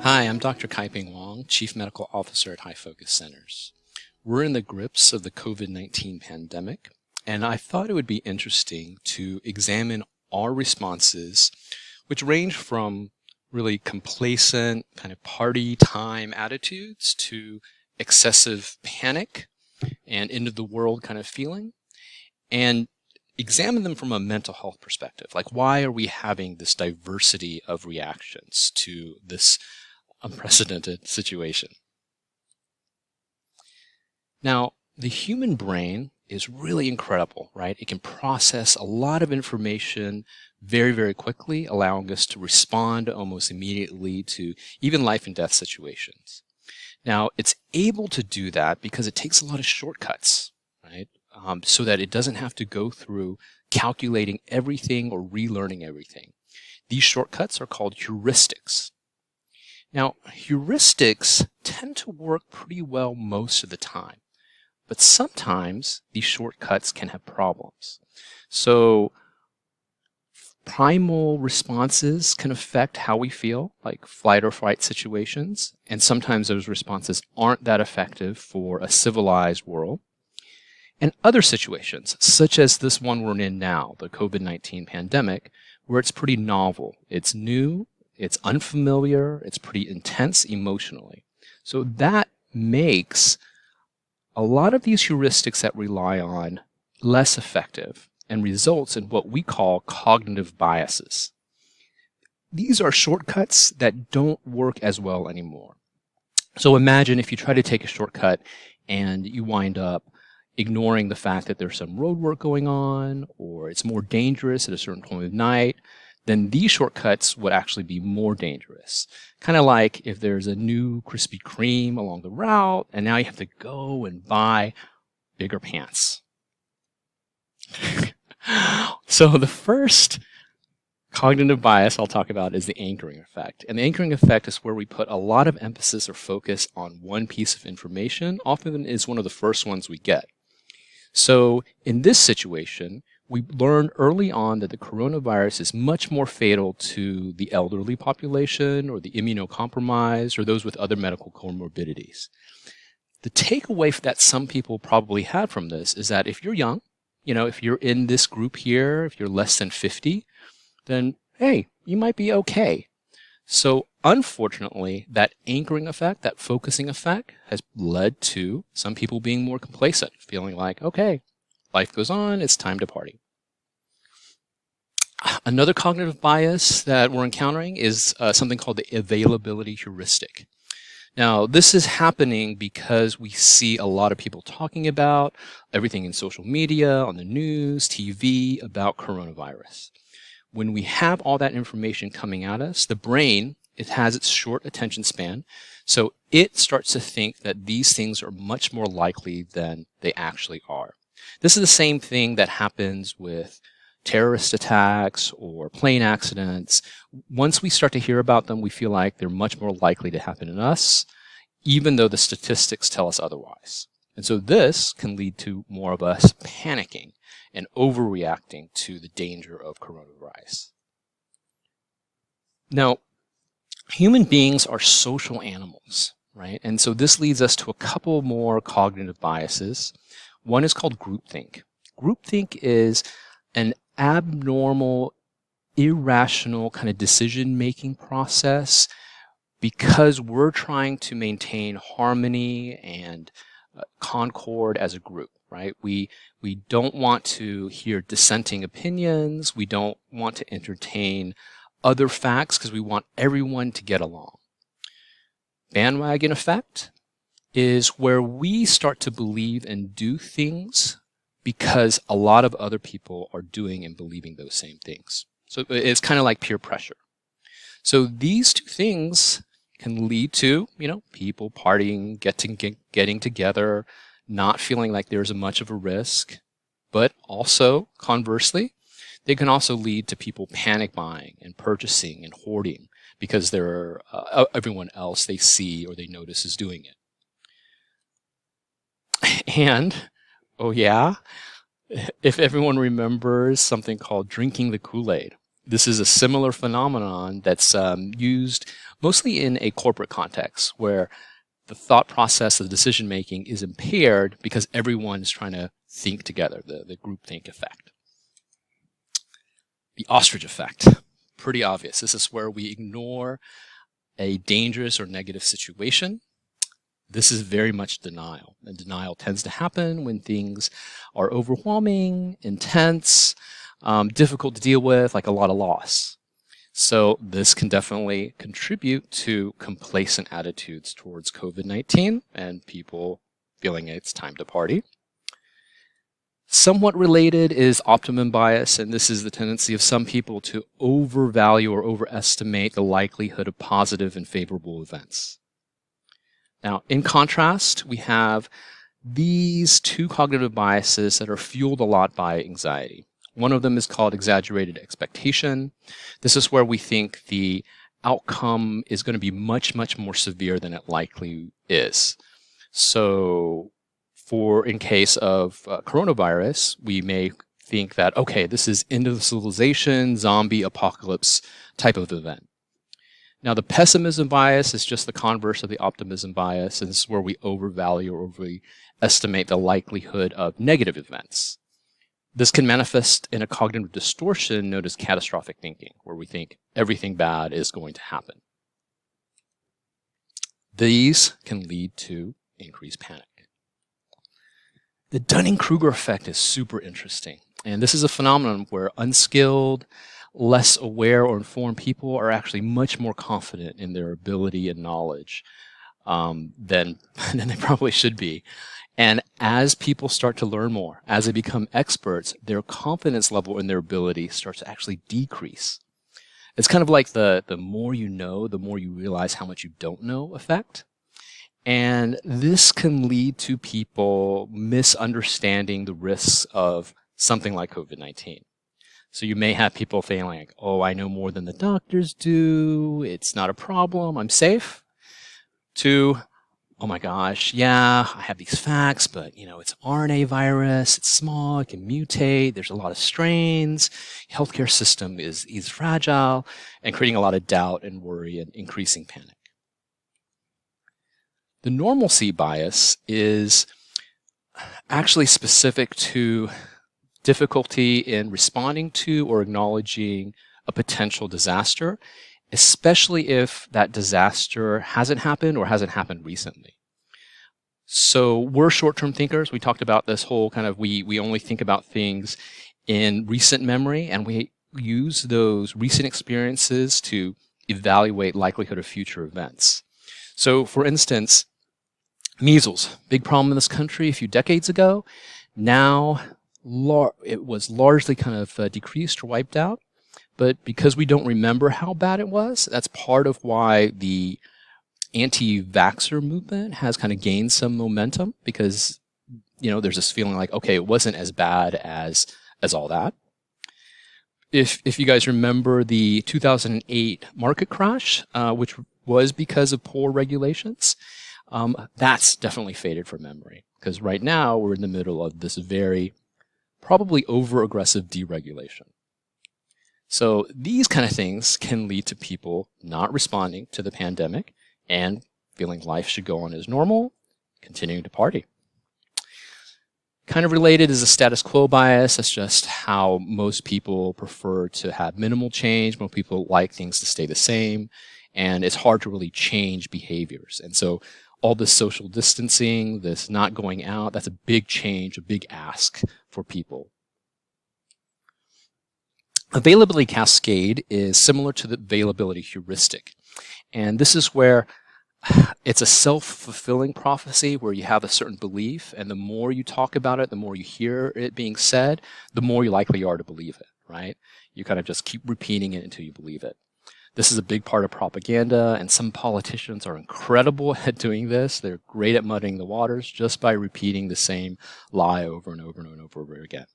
Hi, I'm Dr. Kaiping Wang, Chief Medical Officer at High Focus Centers. We're in the grips of the COVID-19 pandemic, and I thought it would be interesting to examine our responses, which range from really complacent, kind of party time attitudes to excessive panic and end of the world kind of feeling, and examine them from a mental health perspective. Like, why are we having this diversity of reactions to this unprecedented situation? Now, the human brain is really incredible, right? It can process a lot of information very, very quickly, allowing us to respond almost immediately to even life and death situations. Now, it's able to do that because it takes a lot of shortcuts, right? So that it doesn't have to go through calculating everything or relearning everything. These shortcuts are called heuristics. Now, heuristics tend to work pretty well most of the time, but sometimes these shortcuts can have problems. So primal responses can affect how we feel, like flight or fight situations, and sometimes those responses aren't that effective for a civilized world. And other situations, such as this one we're in now, the COVID-19 pandemic, where it's pretty novel. It's new, it's unfamiliar, it's pretty intense emotionally. So that makes a lot of these heuristics that rely on less effective and results in what we call cognitive biases. These are shortcuts that don't work as well anymore. So imagine if you try to take a shortcut and you wind up ignoring the fact that there's some road work going on or it's more dangerous at a certain time of night, then these shortcuts would actually be more dangerous. Kind of like if there's a new Krispy Kreme along the route and now you have to go and buy bigger pants. So the first cognitive bias I'll talk about is the anchoring effect. And the anchoring effect is where we put a lot of emphasis or focus on one piece of information, often is one of the first ones we get. So in this situation, we learned early on that the coronavirus is much more fatal to the elderly population or the immunocompromised or those with other medical comorbidities. The takeaway that some people probably had from this is that if you're young, if you're in this group here, if you're less than 50, then hey, you might be okay. So unfortunately, that anchoring effect, that focusing effect has led to some people being more complacent, feeling like, okay, life goes on, it's time to party. Another cognitive bias that we're encountering is something called the availability heuristic. Now, this is happening because we see a lot of people talking about everything in social media, on the news, TV, about coronavirus. When we have all that information coming at us, the brain, it has its short attention span, so it starts to think that these things are much more likely than they actually are. This is the same thing that happens with terrorist attacks or plane accidents. Once we start to hear about them, we feel like they're much more likely to happen in us, even though the statistics tell us otherwise. And so this can lead to more of us panicking and overreacting to the danger of coronavirus. Now, human beings are social animals, right? And so this leads us to a couple more cognitive biases. One is called groupthink. Groupthink is an abnormal, irrational kind of decision-making process because we're trying to maintain harmony and concord as a group, right? We don't want to hear dissenting opinions. We don't want to entertain other facts because we want everyone to get along. Bandwagon effect is where we start to believe and do things because a lot of other people are doing and believing those same things. So it's kind of like peer pressure. So these two things can lead to, people partying, getting together, not feeling like there's much of a risk, but also, conversely, they can also lead to people panic buying and purchasing and hoarding because everyone else they see or they notice is doing it. And, oh yeah, if everyone remembers something called drinking the Kool-Aid, this is a similar phenomenon that's used mostly in a corporate context where the thought process of decision making is impaired because everyone is trying to think together, the groupthink effect. The ostrich effect, pretty obvious. This is where we ignore a dangerous or negative situation. This is very much denial, and denial tends to happen when things are overwhelming, intense, difficult to deal with, like a lot of loss. So this can definitely contribute to complacent attitudes towards COVID-19 and people feeling it's time to party. Somewhat related is optimum bias, and this is the tendency of some people to overvalue or overestimate the likelihood of positive and favorable events. Now, in contrast, we have these two cognitive biases that are fueled a lot by anxiety. One of them is called exaggerated expectation. This is where we think the outcome is going to be much, much more severe than it likely is. So, in case of coronavirus, we may think that, okay, this is end of civilization, zombie apocalypse type of event. Now, the pessimism bias is just the converse of the optimism bias, and this is where we overvalue or overestimate the likelihood of negative events. This can manifest in a cognitive distortion known as catastrophic thinking, where we think everything bad is going to happen. These can lead to increased panic. The Dunning-Kruger effect is super interesting, and this is a phenomenon where unskilled, less aware or informed people are actually much more confident in their ability and knowledge than they probably should be. And as people start to learn more, as they become experts, their confidence level in their ability starts to actually decrease. It's kind of like the more you know, the more you realize how much you don't know effect. And this can lead to people misunderstanding the risks of something like COVID-19. So you may have people feeling like, oh, I know more than the doctors do. It's not a problem. I'm safe. To, oh my gosh, yeah, I have these facts, but it's RNA virus. It's small. It can mutate. There's a lot of strains. Healthcare system is fragile, and creating a lot of doubt and worry and increasing panic. The normalcy bias is actually specific to difficulty in responding to or acknowledging a potential disaster, especially if that disaster hasn't happened or hasn't happened recently. So we're short-term thinkers. We talked about this whole kind of we only think about things in recent memory, and we use those recent experiences to evaluate likelihood of future events. So for instance, measles, big problem in this country a few decades ago. Now, it was largely kind of decreased or wiped out. But because we don't remember how bad it was, that's part of why the anti-vaxxer movement has kind of gained some momentum, because, there's this feeling like, okay, it wasn't as bad as all that. If you guys remember the 2008 market crash, which was because of poor regulations, that's definitely faded from memory, because right now we're in the middle of this very probably over-aggressive deregulation. So these kind of things can lead to people not responding to the pandemic and feeling life should go on as normal, continuing to party. Kind of related is a status quo bias. That's just how most people prefer to have minimal change. Most people like things to stay the same, and it's hard to really change behaviors. And so all this social distancing, this not going out, that's a big change, a big ask for people. Availability cascade is similar to the availability heuristic. And this is where it's a self-fulfilling prophecy where you have a certain belief, and the more you talk about it, the more you hear it being said, the more you likely are to believe it, right? You kind of just keep repeating it until you believe it. This is a big part of propaganda, and some politicians are incredible at doing this. They're great at muddying the waters just by repeating the same lie over and over and over and over again.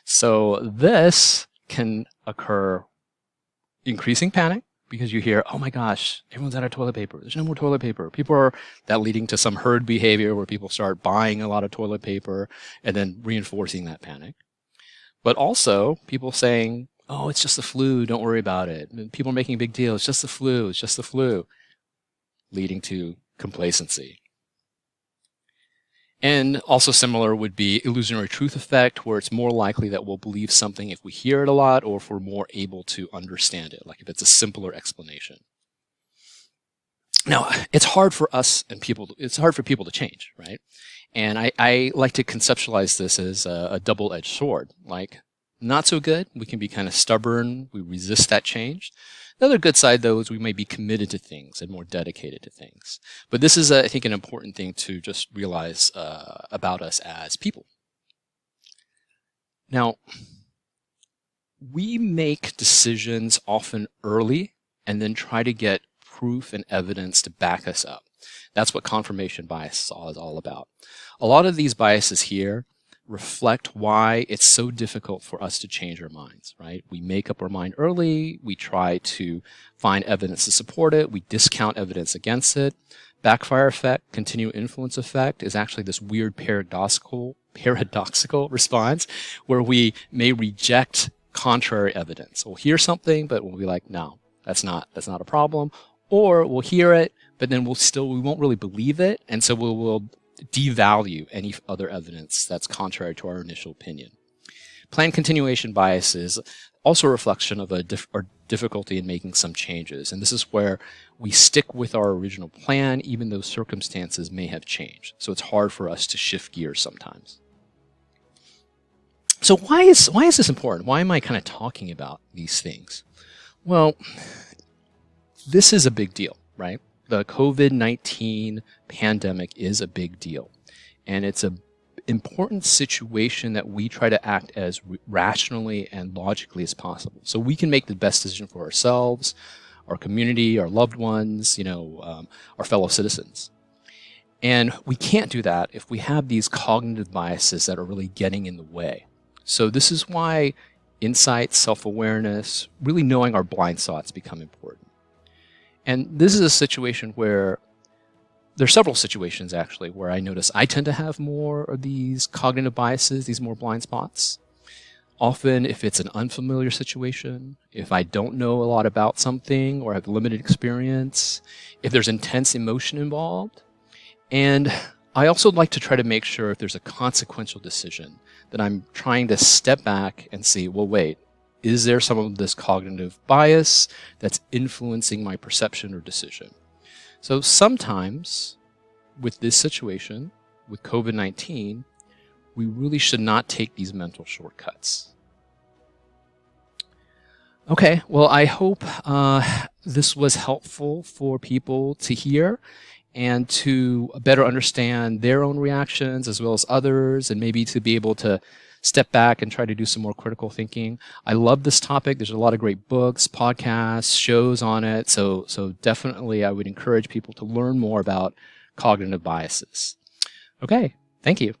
So this can occur increasing panic, because you hear, oh my gosh, everyone's out of toilet paper. There's no more toilet paper. That leading to some herd behavior where people start buying a lot of toilet paper and then reinforcing that panic. But also people saying, Oh, it's just the flu. Don't worry about it. And people are making a big deal. It's just the flu. It's just the flu. Leading to complacency. And also similar would be illusionary truth effect, where it's more likely that we'll believe something if we hear it a lot or if we're more able to understand it, like if it's a simpler explanation. Now, it's hard for us and it's hard for people to change, right? And I like to conceptualize this as a double-edged sword. Like, not so good. We can be kind of stubborn. We resist that change. The other good side, though, is we may be committed to things and more dedicated to things. But this is, I think, an important thing to just realize about us as people. Now, we make decisions often early and then try to get proof and evidence to back us up. That's what confirmation bias is all about. A lot of these biases here reflect why it's so difficult for us to change our minds, right? We make up our mind early, we try to find evidence to support it, we discount evidence against it. Backfire effect, continued influence effect is actually this weird paradoxical response where we may reject contrary evidence. We'll hear something, but we'll be like, no, that's not a problem. Or we'll hear it, but then we won't really believe it, and so we'll devalue any other evidence that's contrary to our initial opinion. Planned continuation bias is also a reflection of our difficulty in making some changes, and this is where we stick with our original plan even though circumstances may have changed. So it's hard for us to shift gears sometimes. So why is this important? Why am I kind of talking about these things? Well, this is a big deal, right? The COVID-19 pandemic is a big deal, and it's an important situation that we try to act as rationally and logically as possible, so we can make the best decision for ourselves, our community, our loved ones, our fellow citizens. And we can't do that if we have these cognitive biases that are really getting in the way. So this is why insight, self-awareness, really knowing our blind spots become important. And this is a situation where there are several situations actually where I notice I tend to have more of these cognitive biases, these more blind spots. Often if it's an unfamiliar situation, if I don't know a lot about something or have limited experience, if there's intense emotion involved. And I also like to try to make sure if there's a consequential decision that I'm trying to step back and see, well, wait, is there some of this cognitive bias that's influencing my perception or decision? So sometimes with this situation, with COVID-19, we really should not take these mental shortcuts. Okay, well, I hope this was helpful for people to hear and to better understand their own reactions as well as others, and maybe to be able to step back and try to do some more critical thinking. I love this topic. There's a lot of great books, podcasts, shows on it. So definitely I would encourage people to learn more about cognitive biases. Okay, thank you.